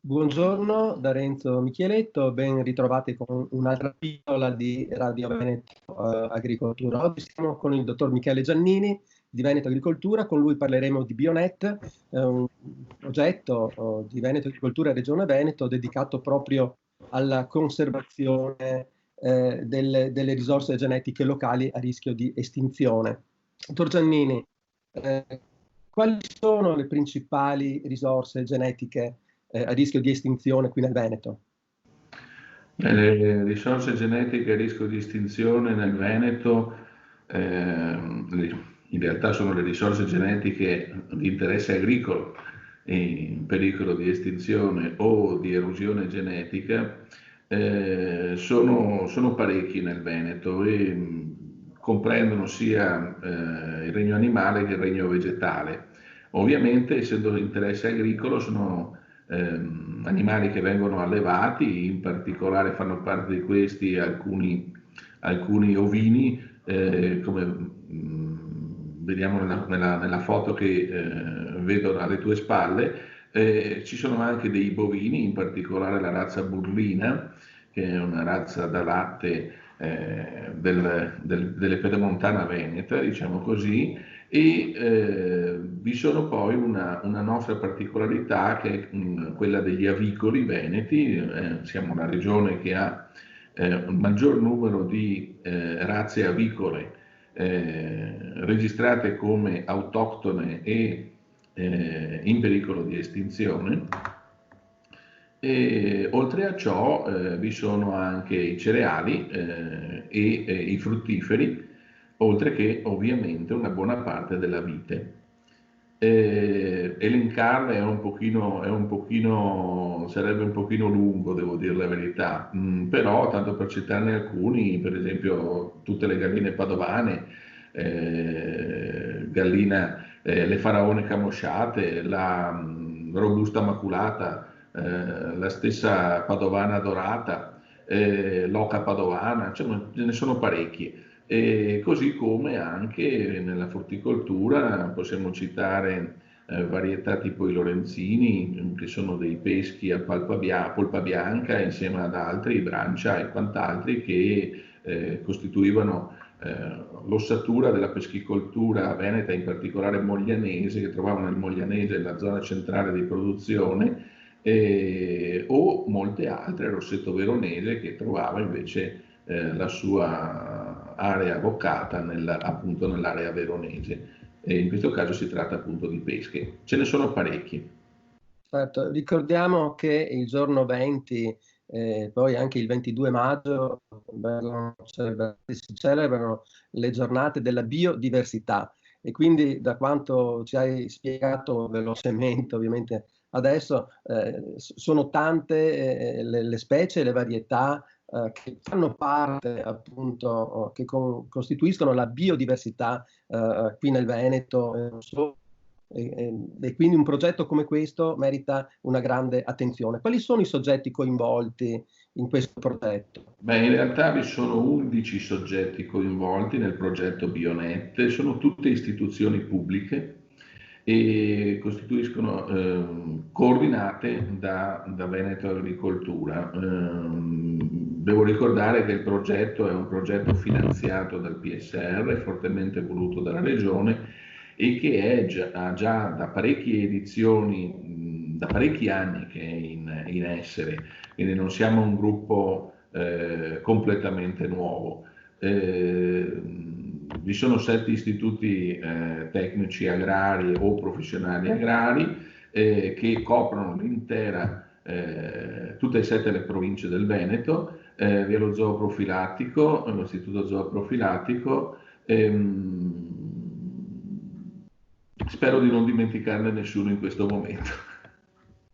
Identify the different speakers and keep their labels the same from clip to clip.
Speaker 1: Buongiorno da Renzo Micheletto, ben ritrovati con un'altra pillola di Radio Veneto Agricoltura. Oggi siamo con il dottor Michele Giannini di Veneto Agricoltura, con lui parleremo di Bionet, un progetto di Veneto Agricoltura e Regione Veneto dedicato proprio alla conservazione delle risorse genetiche locali a rischio di estinzione. Dottor Giannini, quali sono le principali risorse genetiche a rischio di estinzione qui nel Veneto?
Speaker 2: Le risorse genetiche a rischio di estinzione nel Veneto in realtà sono le risorse genetiche di interesse agricolo in pericolo di estinzione o di erosione genetica. Sono parecchi nel Veneto e comprendono sia il regno animale che il regno vegetale. Ovviamente, essendo di interesse agricolo, sono animali che vengono allevati, in particolare fanno parte di questi alcuni ovini, come vediamo nella foto che vedo alle tue spalle. Ci sono anche dei bovini, in particolare la razza burlina, che è una razza da latte delle pedemontana veneta, diciamo così, e vi sono poi una nostra particolarità che è quella degli avicoli veneti. Siamo la regione che ha un maggior numero di razze avicole registrate come autoctone e in pericolo di estinzione. E oltre a ciò vi sono anche i cereali e i fruttiferi, oltre che ovviamente una buona parte della vite. Elencarle sarebbe un pochino lungo, devo dire la verità, però tanto per citarne alcuni, per esempio tutte le galline padovane, le faraone camosciate, la robusta maculata, la stessa padovana dorata, l'oca padovana, cioè, ce ne sono parecchie. E così come anche nella frutticoltura possiamo citare varietà tipo i lorenzini, che sono dei peschi a polpa bianca, insieme ad altri, brancia e quant'altri, che costituivano l'ossatura della peschicoltura veneta, in particolare moglianese, che trovavano nel Moglianese, la zona centrale di produzione, o molte altre, Rossetto Veronese, che trovava invece la sua area vocata appunto nell'area veronese. E in questo caso si tratta appunto di pesche. Ce ne sono parecchie.
Speaker 1: Certo, ricordiamo che il giorno 20, poi anche il 22 maggio, si celebrano le giornate della biodiversità, e quindi, da quanto ci hai spiegato velocemente ovviamente adesso, sono tante le specie e le varietà che fanno parte appunto, che costituiscono la biodiversità qui nel Veneto, non solo. E quindi un progetto come questo merita una grande attenzione. Quali sono i soggetti coinvolti in questo progetto?
Speaker 2: Beh, in realtà vi sono 11 soggetti coinvolti nel progetto Bionet, sono tutte istituzioni pubbliche e costituiscono coordinate da Veneto Agricoltura. Devo ricordare che il progetto è un progetto finanziato dal PSR, fortemente voluto dalla Regione, e che ha già da parecchie edizioni, da parecchi anni che è in essere, quindi non siamo un gruppo completamente nuovo. Vi sono 7 istituti tecnici agrari o professionali agrari che coprono tutte e 7 le province del Veneto. Vi è lo zooprofilattico, l'istituto zooprofilattico. Spero di non dimenticarne nessuno in questo momento.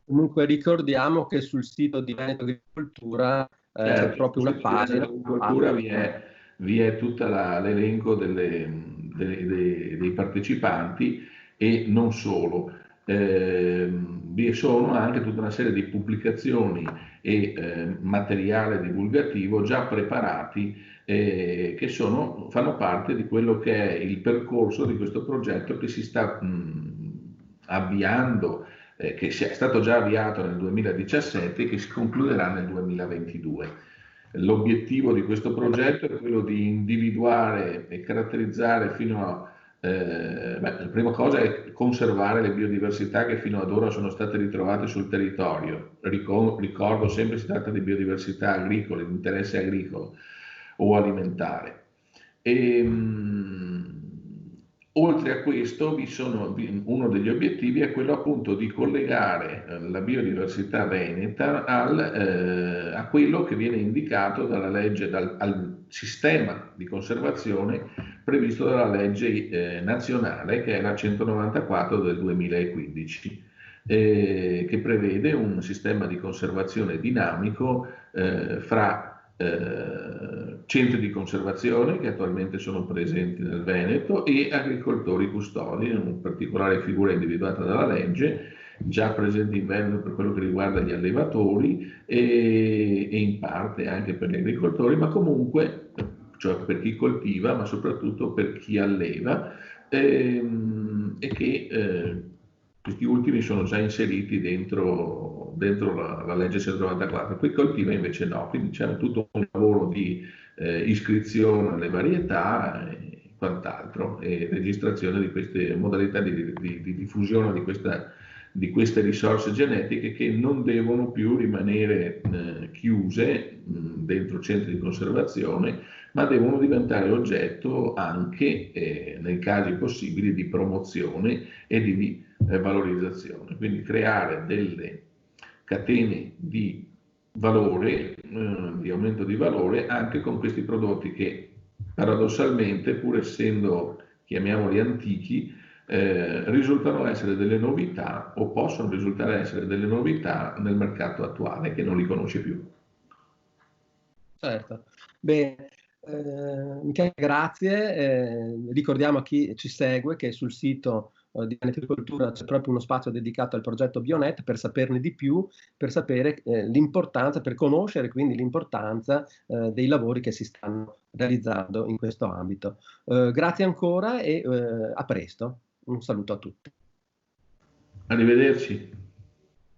Speaker 1: Comunque ricordiamo che sul sito di Veneto Agricoltura c'è proprio una pagina.
Speaker 2: Vi è tutto l'elenco dei partecipanti, e non solo. Vi sono anche tutta una serie di pubblicazioni e materiale divulgativo già preparati che fanno parte di quello che è il percorso di questo progetto che si sta avviando che è stato già avviato nel 2017 e che si concluderà nel 2022. L'obiettivo di questo progetto è quello di individuare e caratterizzare fino a la prima cosa è conservare le biodiversità che fino ad ora sono state ritrovate sul territorio. Ricordo sempre si tratta di biodiversità agricole, di interesse agricolo o alimentare. Oltre a questo, uno degli obiettivi è quello appunto di collegare la biodiversità veneta a quello che viene indicato dalla legge, al sistema di conservazione previsto dalla legge nazionale, che è la 194 del 2015, che prevede un sistema di conservazione dinamico fra centri di conservazione che attualmente sono presenti nel Veneto e agricoltori custodi, in particolare figura individuata dalla legge, già presenti in Veneto per quello che riguarda gli allevatori e in parte anche per gli agricoltori, ma comunque, cioè per chi coltiva, ma soprattutto per chi alleva, e che questi ultimi sono già inseriti dentro la legge 194, qui coltiva invece no, quindi c'è tutto un lavoro di iscrizione alle varietà e quant'altro, e registrazione di queste modalità di diffusione di queste risorse genetiche, che non devono più rimanere chiuse dentro centri di conservazione, ma devono diventare oggetto anche, nei casi possibili, di promozione e di valorizzazione. Quindi creare delle catene di valore, di aumento di valore anche con questi prodotti che paradossalmente, pur essendo, chiamiamoli antichi, risultano essere delle novità, o possono risultare essere delle novità nel mercato attuale che non li conosce più.
Speaker 1: Certo. Bene, Michele, grazie. Ricordiamo a chi ci segue che sul sito di Agricoltura c'è proprio uno spazio dedicato al progetto Bionet per saperne di più, per sapere l'importanza, per conoscere quindi l'importanza dei lavori che si stanno realizzando in questo ambito. Grazie ancora e a presto. Un saluto a tutti.
Speaker 2: Arrivederci.